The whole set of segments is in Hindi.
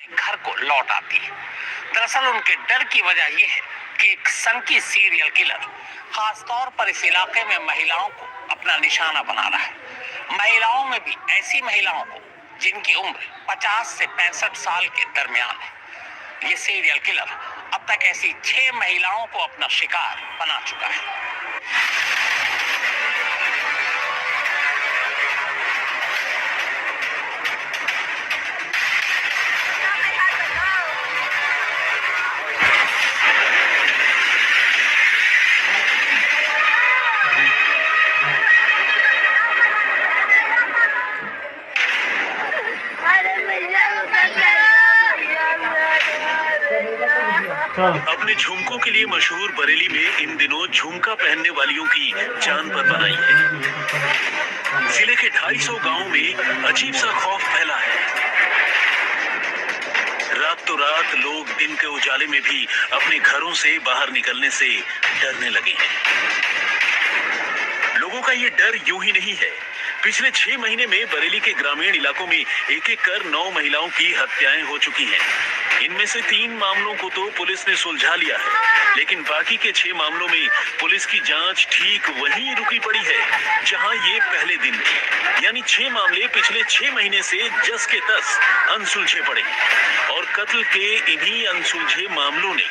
घर को लौट आती है। दरअसल उनके डर की वजह यह है कि एक सनकी सीरियल किलर खासतौर पर इस इलाके में महिलाओं को अपना निशाना बना रहा है। महिलाओं में भी ऐसी महिलाओं को जिनकी उम्र 50 से 65 साल के दरमियान है। ये सीरियल किलर अब तक ऐसी 6 महिलाओं को अपना शिकार बना चुका है। अपने झुमकों के लिए मशहूर बरेली में इन दिनों झुमका पहनने वालियों की जान पर बनाई है। जिले के 250 गांवों में अजीब सा खौफ फैला है। रातों रात लोग दिन के उजाले में भी अपने घरों से बाहर निकलने से डरने लगे हैं। लोगों का ये डर यूं ही नहीं है। पिछले 6 महीने में बरेली के ग्रामीण इलाकों में एक एक कर 9 महिलाओं की हत्याएं हो चुकी हैं। इनमें से 3 मामलों को तो पुलिस ने सुलझा लिया है, लेकिन बाकी के 6 मामलों में पुलिस की जांच ठीक वहीं रुकी पड़ी है जहां ये पहले दिन थी। यानी 6 मामले पिछले 6 महीने से जस के तस अनसुलझे पड़े और कत्ल के इन्हीं अनसुलझे मामलों ने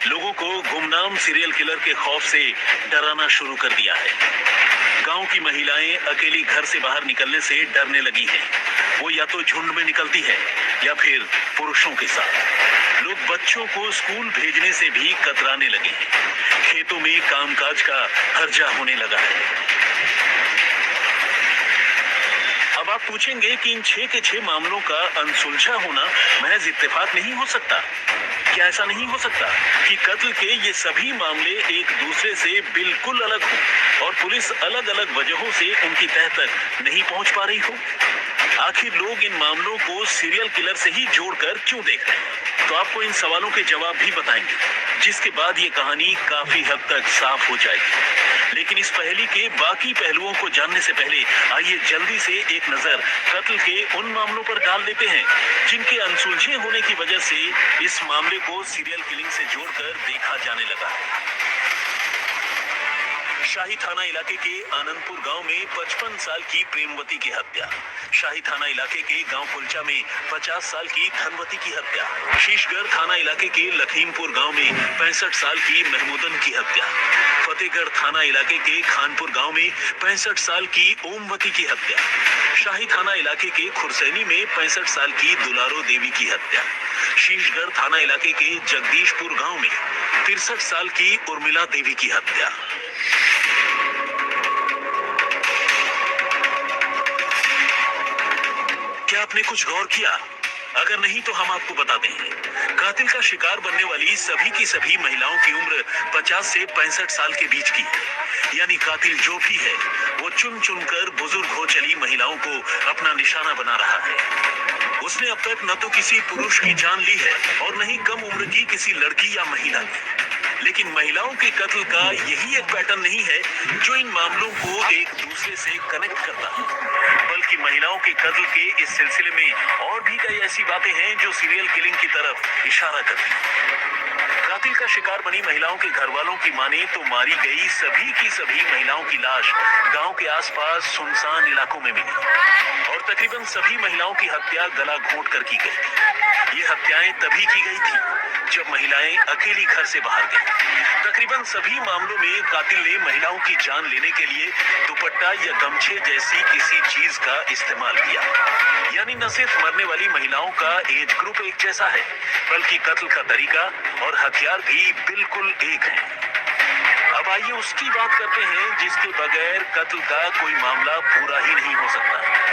लोगों को गुमनाम सीरियल किलर के खौफ से डराना शुरू कर दिया है। गांव की महिलाएं अकेली घर से बाहर निकलने से डरने लगी हैं। वो या तो झुंड में निकलती है या फिर पुरुषों के साथ। लोग बच्चों को स्कूल भेजने से भी कतराने लगे हैं। खेतों में कामकाज का हर्जा होने लगा है। अब आप पूछेंगे कि इन 6 के 6 मामलों का अनसुलझा होना महज इत्तेफाक नहीं हो सकता। क्या ऐसा नहीं हो सकता कि कत्ल के ये सभी मामले एक दूसरे से बिल्कुल अलग हों और पुलिस अलग अलग वजहों से उनकी तह तक नहीं पहुंच पा रही हो? आखिर लोग इन मामलों को सीरियल किलर से ही जोड़कर क्यों देख रहे हैं? तो आपको इन सवालों के जवाब भी बताएंगे, जिसके बाद ये कहानी काफी हद तक साफ हो जाएगी। लेकिन इस पहेली के बाकी पहलुओं को जानने से पहले आइए जल्दी से एक नजर कत्ल के उन मामलों पर डाल देते हैं जिनके अनसुलझे होने की वजह से इस मामले को सीरियल किलिंग से जोड़कर देखा जाने लगा है। शाही थाना इलाके के आनंदपुर गांव में 55 साल की प्रेमवती की हत्या। शाही थाना इलाके के गांव कुलचा में 50 साल की धनवती की हत्या। शीशगढ़ थाना इलाके के लखीमपुर गांव में 65 साल की महमूदन की हत्या। फतेहगढ़ थाना इलाके के खानपुर गांव में 65 साल की ओमवती की हत्या। शाही थाना इलाके के खुरसैनी में 65 साल की दुलारो देवी की हत्या। शीशगढ़ थाना इलाके के जगदीशपुर गांव में 63 साल की उर्मिला देवी की हत्या। क्या आपने कुछ गौर किया? अगर नहीं तो हम आपको बताते हैं। कातिल का शिकार बनने वाली सभी की सभी महिलाओं की उम्र 50 से 65 साल के बीच की है। यानी कातिल जो भी है वो चुन चुनकर बुजुर्ग हो चली महिलाओं को अपना निशाना बना रहा है। उसने अब तक न तो किसी पुरुष की जान ली है और न ही कम उम्र की किसी लड़की या महिला की। लेकिन महिलाओं के कत्ल का यही एक पैटर्न नहीं है जो इन मामलों को एक दूसरे से कनेक्ट करता है, बल्कि महिलाओं के कत्ल के इस सिलसिले में और भी कई ऐसी बातें हैं जो सीरियल किलिंग की तरफ इशारा करती हैं। कातिल का शिकार बनी महिलाओं के घर वालों की माने तो मारी गई सभी की सभी महिलाओं की लाश गांव के आसपास सुनसान इलाकों में मिली और तकरीबन सभी महिलाओं की हत्या गला घोंट कर की गई। ये हत्याएं तभी की गई थी जब महिलाएं अकेली घर से बाहर गईं। तकरीबन सभी मामलों में कातिल ने महिलाओं की जान लेने के लिए दुपट्टा या गमछे जैसी किसी चीज का इस्तेमाल किया। यानी न सिर्फ मरने वाली महिलाओं का एज ग्रुप एक जैसा है, बल्कि कत्ल का तरीका और हथियार भी बिल्कुल एक है। अब आइए उसकी बात करते हैं जिसके बगैर कत्ल का कोई मामला पूरा ही नहीं हो सकता।